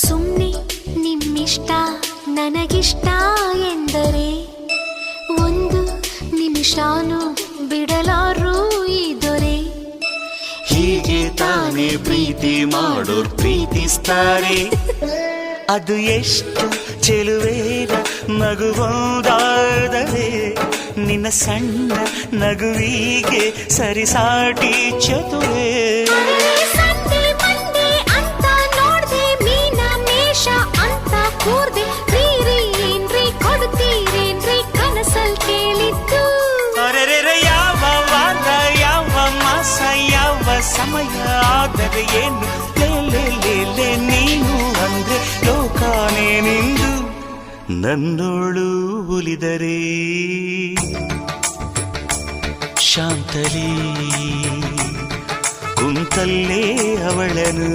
ಸುಮ್ಮನೆ ನಿಮ್ಮಿಷ್ಟ ನನಗಿಷ್ಟ ಎಂದರೆ ಒಂದು ನಿಮಿಷಾನು ಬಿಡಲಾರು ಈ ದೊರೆ. ಹೀಗೆ ತಾನೇ ಪ್ರೀತಿ ಮಾಡೋರ್ ಪ್ರೀತಿಸ್ತಾರೆ. ಅದು ಎಷ್ಟು ಚೆಲುವೇಗ ನಗುವುದಾದರೆ ನಿನ್ನ ಸಣ್ಣ ನಗುವಿಗೆ ಸರಿಸಾಟಿ ಚತುರೇ. ಸಂಡೆ ಮಂಡೆ ಅಂತ ನೋಡ್ದೆ ಮೀನ ಮೇಷ ಅಂತ ಕೂರ್ದೆ ರೀ ಏನ್ರಿ ಕೊಡ್ತೀರೇನ್ರಿ ಕನಸಲ್ ಕೇಳಿದ್ದು. ಅರೆರೆ ಯಾವ ವಾರ ಯಾವ ಮಾಸ ಯಾವ ಸಮಯ ಆದರೆ ಏನು ಲೇ ನೀನು ಅಂದ್ರೆ ಲೋಕಾನೇ ನಿಂದು ನನ್ನೋಳು ಉಲಿದರೆ ಶಾಂತಲೇ ಕುಂತಲ್ಲೇ ಅವಳನು